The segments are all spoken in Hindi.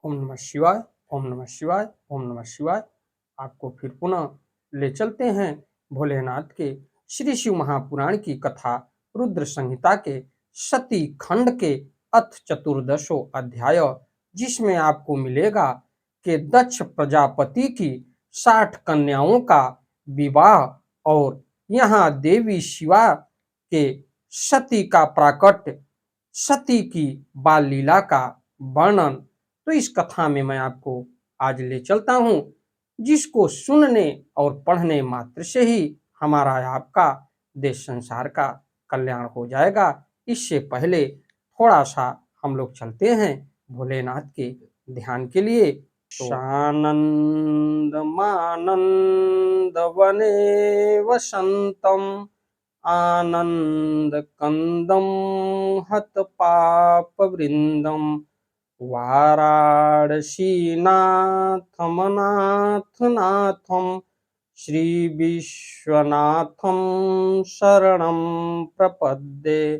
ओम नमः शिवाय, ओम नमः शिवाय, ओम नमः शिवाय। आपको फिर पुनः ले चलते हैं भोलेनाथ के श्री शिव महापुराण की कथा रुद्र संहिता के सती खंड के अथ चतुर्दशो अध्याय, जिसमें आपको मिलेगा कि दक्ष प्रजापति की 60 कन्याओं का विवाह और यहाँ देवी शिवा के सती का प्राकट्य, सती की बाल लीला का वर्णन। तो इस कथा में मैं आपको आज ले चलता हूँ, जिसको सुनने और पढ़ने मात्र से ही हमारा आपका देश संसार का कल्याण हो जाएगा। इससे पहले थोड़ा सा हम लोग चलते हैं भोलेनाथ के ध्यान के लिए। शानंद मानंद वने वसंतम आनंद कंदम हत पाप वृंदम वाराणसीनाथमनाथनाथम श्री विश्वनाथम शरणं प्रपद्ये।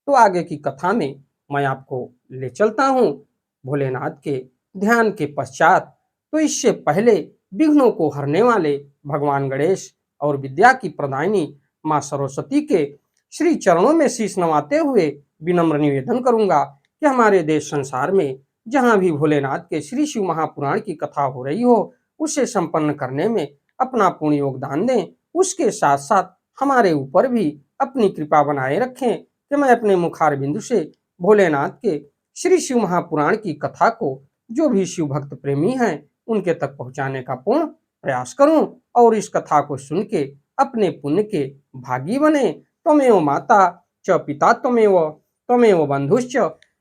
तो आगे की कथा में मैं आपको ले चलता हूँ भोलेनाथ के ध्यान के पश्चात। तो इससे पहले विघ्नों को हरने वाले भगवान गणेश और विद्या की प्रदायिनी माँ सरस्वती के श्री चरणों में शीश नवाते हुए विनम्र निवेदन करूंगा कि हमारे देश संसार में जहाँ भी भोलेनाथ के श्री शिव महापुराण की कथा हो रही हो, उसे संपन्न करने में अपना पूर्ण योगदान दें। उसके साथ साथ हमारे ऊपर भी अपनी कृपा बनाए रखें कि मैं अपने मुखार बिंदु से भोलेनाथ के श्री शिव महापुराण की कथा को जो भी शिव भक्त प्रेमी हैं उनके तक पहुंचाने का पूर्ण प्रयास करूं और इस कथा को सुन के अपने पुण्य के भागी बने। त्वमेव माता च पिता त्वमेव, त्वमेव बंधुश्च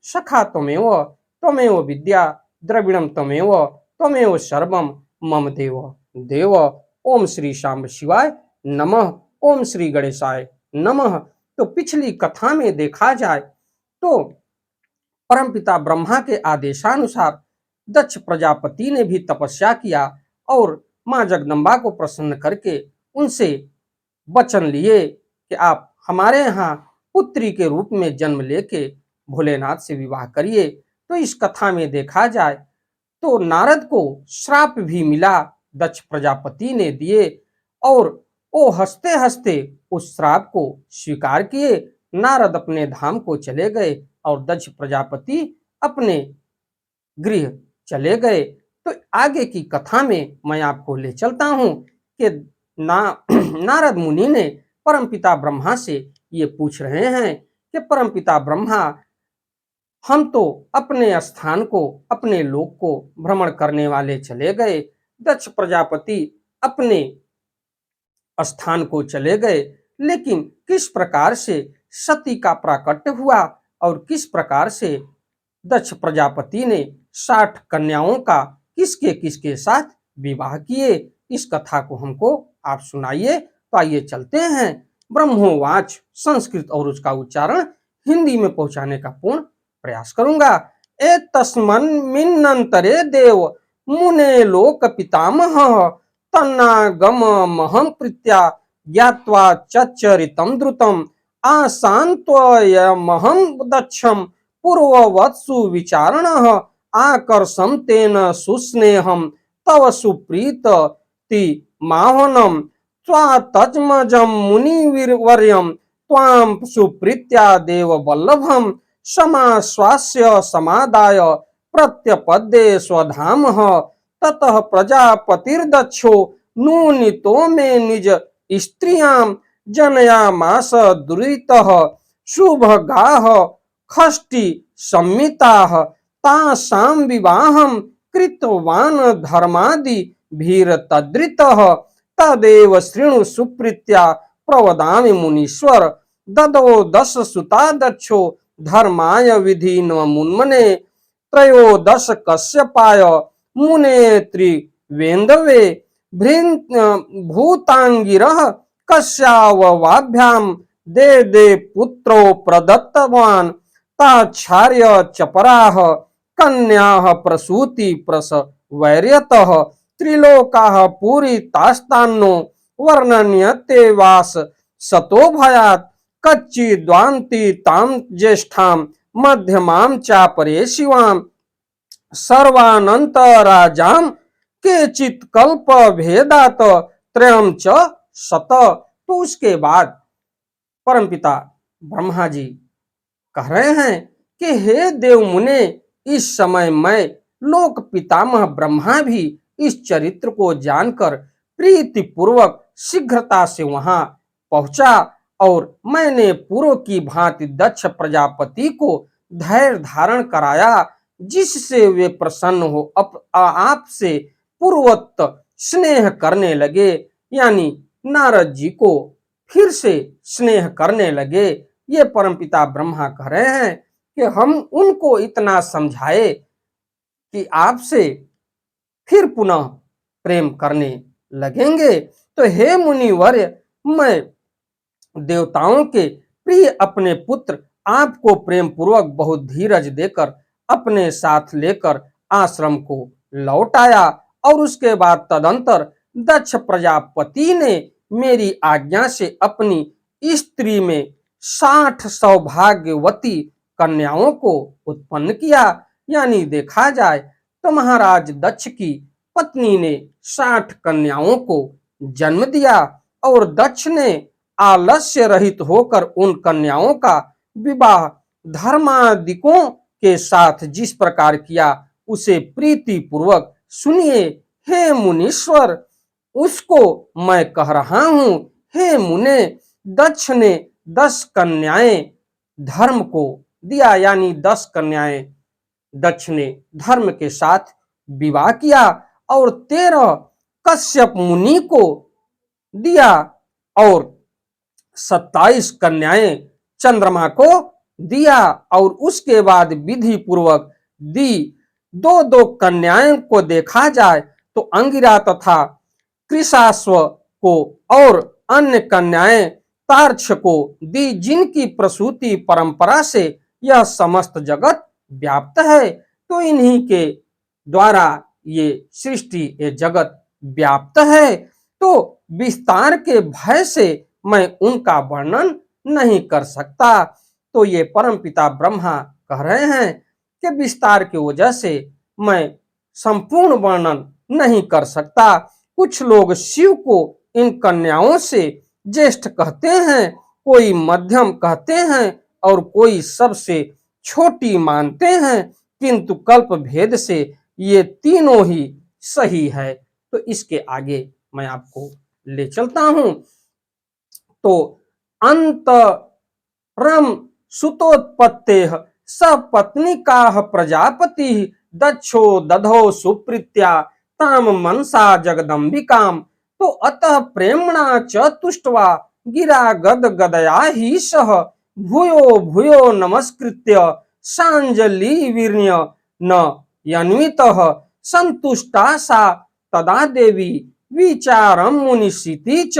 सखा त्वमेव, त्वमेव विद्या द्रविणम त्वमेव, त्वमेव सर्वम मम देव देव। ओम श्री शांब शिवाय नमः, ओम श्री गणेशाय नमः। तो पिछली कथा में देखा जाए तो परमपिता ब्रह्मा के आदेशानुसार दक्ष प्रजापति ने भी तपस्या किया और मां जगदम्बा को प्रसन्न करके उनसे वचन लिए कि आप हमारे यहाँ पुत्री के रूप में जन्म लेके भोलेनाथ से विवाह करिए। तो इस कथा में देखा जाए तो नारद को श्राप भी मिला, दक्ष प्रजापति ने दिए और वो हंसते हंसते उस श्राप को स्वीकार किए। नारद अपने धाम को चले गए और दक्ष प्रजापति अपने गृह चले गए। तो आगे की कथा में मैं आपको ले चलता हूँ कि नारद मुनि ने परमपिता ब्रह्मा से ये पूछ रहे हैं कि परमपिता ब्रह्मा, हम तो अपने स्थान को, अपने लोक को भ्रमण करने वाले चले गए, दक्ष प्रजापति अपने स्थान को चले गए, लेकिन किस प्रकार से सती का प्राकट्य हुआ और किस प्रकार से दक्ष प्रजापति ने 60 कन्याओं का किसके किसके साथ विवाह किए, इस कथा को हमको आप सुनाइए। तो आइए चलते हैं। ब्रह्मोवाच संस्कृत और उसका उच्चारण हिंदी में पहुंचाने का पूर्ण प्रयास करूंगा। एतस्मिन्नन्तरे देव मुने लोक पितामह तन्नागम महं प्रीत्या ज्ञात्वा चच्चरितं द्रुतम् आशान्त्वयमहं दक्षं पूर्ववत्सु विचारणः आकर्षं तेन सुस्नेहं तव सुप्रीति माहनं त्वातज्मजं मुनिवर्यं त्वां सुप्रीत्या देववल्लभं समाश्वास्य समादाय प्रत्यपद्ये स्वधामः ततः प्रजापतिर्दक्षो नूनितो मे निज स्त्रियां जनयामास दुरितः शुभगाः षष्ठी संमिताः तासां विवाहं कृतवान् धर्मादि भीरतदृतः तदेव शृणु सुप्रीत्या प्रवदामि मुनीश्वर ददो 10 सुता दक्षो धर्माय विधि न मुन्मने 13 कश्यपाय मुने त्रिवेन्दवे भूतांगिरः कश्याववाभ्यां दे पुत्रो प्रदत्तवान् ताच्छार्य चपराः कन्याः प्रसूति प्रसवैर्यतः त्रिलोकाः पूरितास्तान्नो वर्णन्यते वास सतो भयात् कच्चिद्वान्ति तां ज्येष्ठां मध्यमां चापरे शिवां सर्वानंतराजाम केचित कल्प भेदात त्रयम च शत। तो उसके बाद परमपिता ब्रह्मा जी कह रहे हैं कि हे देव मुने, इस समय मैं लोक पितामह ब्रह्मा भी इस चरित्र को जानकर प्रीति पूर्वक शीघ्रता से वहां पहुंचा और मैंने पूर्व की भांति दक्ष प्रजापति को धैर्य धारण कराया, जिससे वे प्रसन्न हो आपसे पूर्वत स्नेह करने लगे। यानी नारद जी को फिर से स्नेह करने लगे। ये परमपिता ब्रह्मा कह रहे हैं कि हम उनको इतना समझाए कि आपसे फिर पुनः प्रेम करने लगेंगे। तो हे मुनिवर्य, मैं देवताओं के प्रिय अपने पुत्र आपको प्रेम पूर्वक बहुत धीरज देकर अपने साथ लेकर आश्रम को लौट आया और उसके बाद तदंतर दक्ष प्रजापति ने मेरी आज्ञा से अपनी स्त्री में 60 सौभाग्यवती कन्याओं को उत्पन्न किया। यानी देखा जाए तो महाराज दक्ष की पत्नी ने 60 कन्याओं को जन्म दिया और दक्ष ने आलस्य रहित होकर उन कन्याओं का विवाह धर्मादिकों के साथ जिस प्रकार किया उसे प्रीति पूर्वक सुनिए। हे मुनीश्वर, उसको मैं कह रहा हूं। हे मुने, दक्ष ने 10 कन्याएं धर्म को दिया। यानी 10 कन्याएं दक्ष ने धर्म के साथ विवाह किया और 13 कश्यप मुनि को दिया और 27 कन्याएं चंद्रमा को दिया और उसके बाद विधि पूर्वक दी। 2-2 कन्याओं को देखा जाए तो अंगिरा तथा कृशाश्व को और अन्य कन्याएं तार्क्ष को दी, जिनकी प्रसूति परंपरा से यह समस्त जगत व्याप्त है। तो इन्हीं के द्वारा ये सृष्टि, ये जगत व्याप्त है। तो विस्तार के भय से मैं उनका वर्णन नहीं कर सकता। तो ये परमपिता ब्रह्मा कह रहे हैं कि विस्तार की वजह से मैं संपूर्ण वर्णन नहीं कर सकता। कुछ लोग शिव को इन कन्याओं से ज्येष्ठ कहते हैं, कोई मध्यम कहते हैं और कोई सबसे छोटी मानते हैं, किंतु कल्प भेद से ये तीनों ही सही है। तो इसके आगे मैं आपको ले चलता हूं। तो अंतरम सुतोत्पत्ते सपत्निकाः प्रजापति दक्षो दधो सुप्रीत्या ताम मनसा जगदम्बिकाम। तो अतः प्रेमणा च तुष्ट्वा गिरा गद गदया ही सह भूयो भूयो नमस्कृत्य सांजलि वीर्य न यन्वितः संतुष्टा सा तदा देवी विचारम मुनिषिति च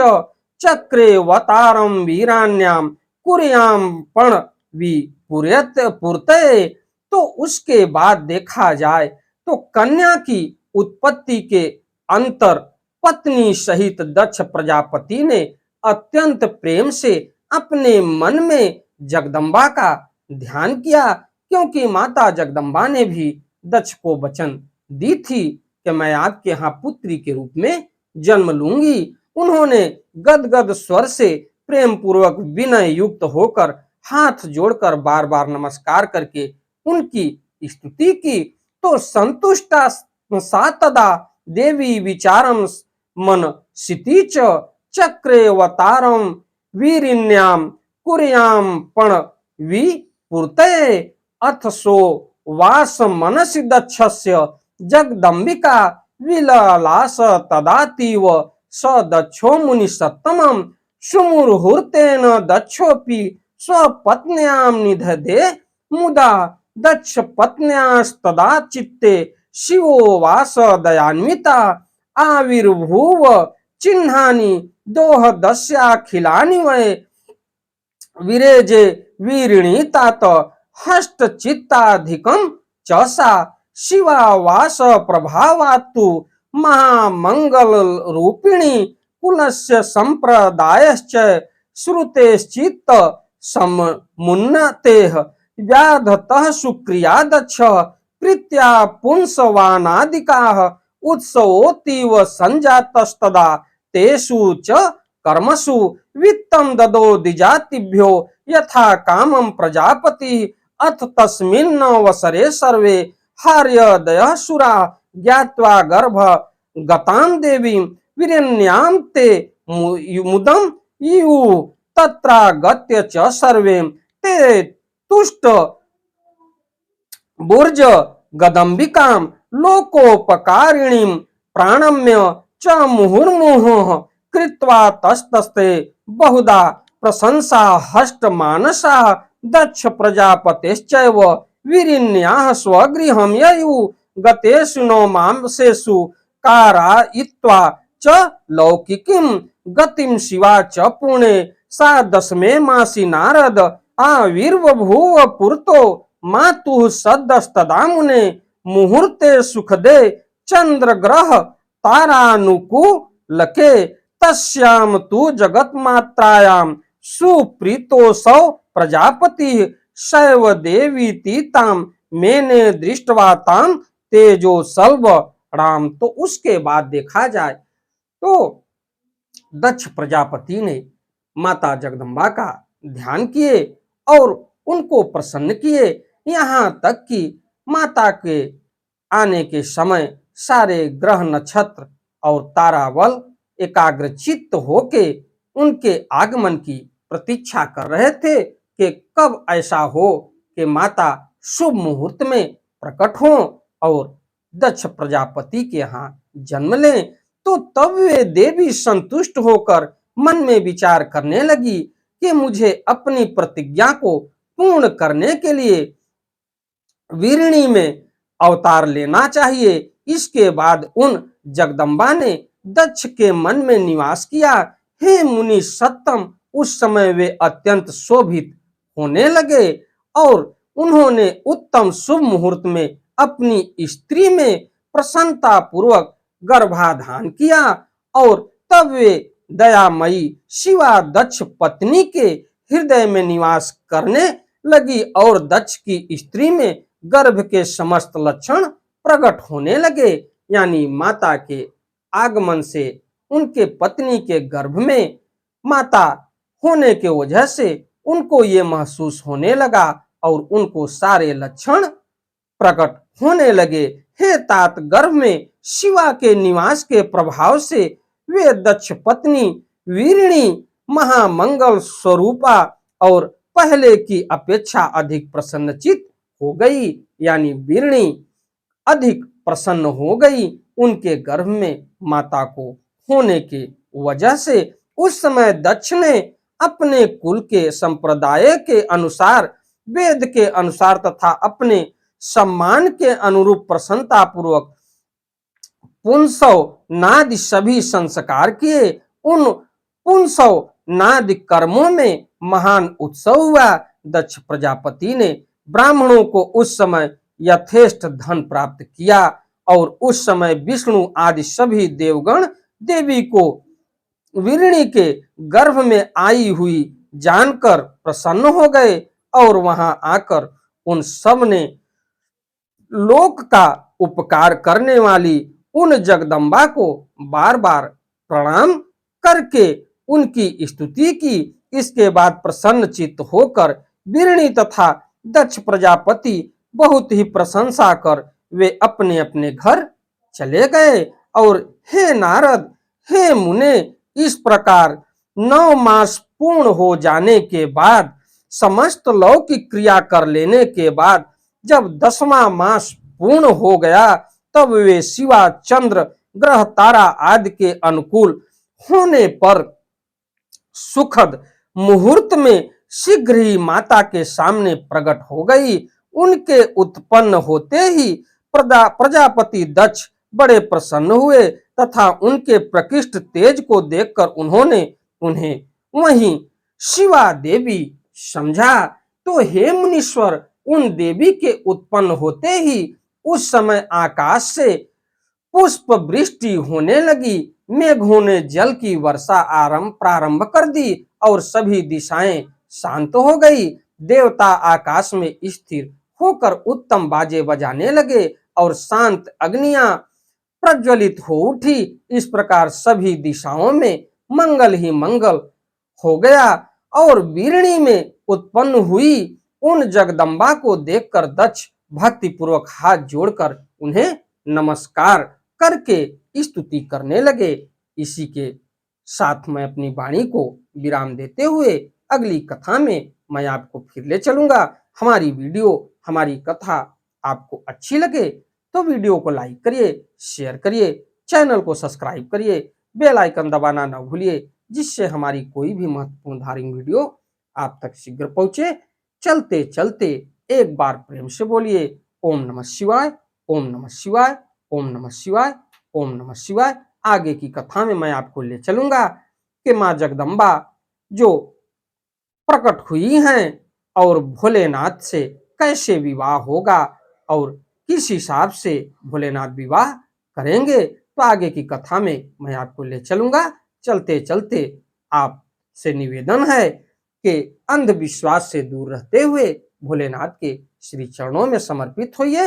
चक्रे वतारम वीरान्याम कुर्याम पण विपुर्यत पुरते। तो उसके बाद देखा जाए तो कन्या की उत्पत्ति के अंतर पत्नी सहित दक्ष प्रजापति ने अत्यंत प्रेम से अपने मन में जगदम्बा का ध्यान किया, क्योंकि माता जगदम्बा ने भी दक्ष को वचन दी थी कि मैं आपके यहाँ पुत्री के रूप में जन्म लूंगी। उन्होंने गदगद स्वर से प्रेम पूर्वक विनय युक्त होकर हाथ जोड़कर बार बार नमस्कार करके उनकी स्तुति की। तो संतुष्टा सा तदा देवी विचारम मन सिति च चक्रे वतारम वीरिण्याम कुर्याम पण विपुर्ते। अथ सो वास मनसि दक्षस्य जगदम्बिका विललास तदातीव स दक्षो मुनि सत्तमम सुमुहुर्तेन दक्षोपि स्वपत्न्याम निधदे मुदा दक्ष पत्न्यास्तदा चित्ते शिवो वास दयान्विता आविर्भूव चिन्हानि दोह दस्याखिलानि वै विरेजे वीरिणीतात हस्त चित्ताधिकम चसा शिवा वास प्रभावात्तु महामंगल रूपिणी कुलस्य संप्रदायश्च श्रुतेश्चित्त समुन्नतेः व्याधतः सुक्रिया दक्ष कृत्या पुंसवानादिकाः उत्सवोऽतीव सञ्जातस्तदा तेषु च कर्मसु वित्तं ददो द्विजातिभ्यो यथा कामं प्रजापतिः अथ तस्मिन्नवसरे सर्वे हार्यदयः सुरा ज्ञात्वा गर्भ गतां देवीं वीरेण्यां ते मुदं इयु तत्रागत्य च सर्वे ते तुष्ट बुर्ज गदम्बिकां लोकोपकारिणीं प्राणम्य च मुहुर्मुहुः कृत्वा तस्तस्ते बहुधा प्रशंसा हष्टमानसाः दक्ष प्रजापतेश्चैव वीरिण्याः स्वगृहं ययुः गतेषु नो मांसेषु कारयित्वा च लौकिकीं गतिं शिवा च पुणे सा दशमे मासि नारद आविर्बभूव पुरतो मातुः सदस्तदा मुने मुहूर्ते सुखदे चंद्रग्रह तारानुकूलके तस्यां तु जगन्मात्रायां सुप्रीतोऽसौ प्रजापतिः शैव देवीति तां मैंने दृष्टवा तां तेजो सल्व राम। तो उसके बाद देखा जाए तो दक्ष प्रजापति ने माता जगदम्बा का ध्यान किए और उनको प्रसन्न किए, यहाँ तक कि माता के आने के समय सारे ग्रह नक्षत्र और ताराबल एकाग्रचित्त होके उनके आगमन की प्रतीक्षा कर रहे थे कि कब ऐसा हो कि माता शुभ मुहूर्त में प्रकट हो और दक्ष प्रजापति के यहाँ जन्म लें। तो तब वे देवी संतुष्ट होकर मन में विचार करने लगी कि मुझे अपनी प्रतिज्ञा को पूर्ण करने के लिए वीरिणी में अवतार लेना चाहिए। इसके बाद उन जगदम्बा ने दक्ष के मन में निवास किया। हे मुनि सत्तम, उस समय वे अत्यंत शोभित होने लगे और उन्होंने उत्तम शुभ मुहूर्त में अपनी स्त्री में प्रसन्नता पूर्वक गर्भाधान किया और तब वे दयामयी शिवा दक्ष पत्नी के हृदय में निवास करने लगी और दक्ष की स्त्री में गर्भ के समस्त लक्षण प्रकट होने लगे। यानी माता के आगमन से उनके पत्नी के गर्भ में माता होने के वजह से उनको ये महसूस होने लगा और उनको सारे लक्षण प्रकट होने लगे। हे तात, गर्भ में शिवा के निवास के प्रभाव से वे दक्ष पत्नी वीरिणी महामंगल स्वरूपा और पहले की अपेक्षा अधिक प्रसन्नचित हो गई। यानी वीरिणी अधिक प्रसन्न हो गई उनके गर्भ में माता को होने के वजह से। उस समय दक्ष ने अपने कुल के संप्रदाय के अनुसार, वेद के अनुसार तथा अपने सम्मान के अनुरूप प्रसन्नता पूर्वक पुंसव नादि सभी संस्कार किए। उन पुंसव नादि कर्मों में महान उत्सव हुआ। दक्ष प्रजापति ने ब्राह्मणों को उस समय यथेष्ट धन प्राप्त किया और उस समय विष्णु आदि सभी देवगण देवी को वीरिणी के गर्भ में आई हुई जानकर प्रसन्न हो गए और वहां आकर उन सब ने लोक का उपकार करने वाली उन जगदम्बा को बार बार प्रणाम करके उनकी स्तुति की। इसके बाद प्रसन्न चित्त होकर वीरिणी तथा दक्ष प्रजापति बहुत ही प्रशंसा कर वे अपने अपने घर चले गए। और हे नारद, हे मुने, इस प्रकार 9 मास पूर्ण हो जाने के बाद, समस्त लौकिक क्रिया कर लेने के बाद जब 10वां मास पूर्ण हो गया, तब वे शिवा चंद्र ग्रह तारा आदि के अनुकूल होने पर सुखद मुहूर्त में शीघ्र ही माता के सामने प्रकट हो गई। उनके उत्पन्न होते ही प्रजापति दक्ष बड़े प्रसन्न हुए तथा उनके प्रकृष्ट तेज को देखकर उन्होंने उन्हें वहीं शिवा देवी समझा। तो हे मुनीश्वर, उन देवी के उत्पन्न होते ही उस समय आकाश से पुष्प वृष्टि होने लगी। मेघों ने जल की वर्षा प्रारंभ कर दी और सभी दिशाएं शांत हो गई। देवता आकाश में स्थिर होकर उत्तम बाजे बजाने लगे और शांत अग्नियां प्रज्वलित हो उठी। इस प्रकार सभी दिशाओं में मंगल ही मंगल हो गया और वीरणी में उत्पन्न हुई उन जगदम्बा को देखकर दक्ष भक्ति पूर्वक हाथ जोड़कर उन्हें नमस्कार करके स्तुति करने लगे। इसी के साथ मैं अपनी वाणी को विराम देते हुए अगली कथा में मैं आपको फिर ले चलूंगा। हमारी वीडियो, हमारी कथा आपको अच्छी लगे तो वीडियो को लाइक करिए, शेयर करिए, चैनल को सब्सक्राइब करिए, बेल आइकन दबाना न भूलिए, जिससे हमारी कोई भी महत्वपूर्ण धार्मिक वीडियो आप तक शीघ्र पहुंचे। चलते चलते एक बार प्रेम से बोलिए ओम नमः शिवाय, ओम नमः शिवाय, ओम नमः शिवाय, ओम नमः शिवाय। आगे की कथा में मैं आपको ले चलूंगा कि मां जगदम्बा जो प्रकट हुई हैं और भोलेनाथ से कैसे विवाह होगा और किस हिसाब से भोलेनाथ विवाह करेंगे, तो आगे की कथा में मैं आपको ले चलूंगा। चलते चलते आपसे निवेदन है कि अंधविश्वास से दूर रहते हुए भोलेनाथ के श्री चरणों में समर्पित होइए।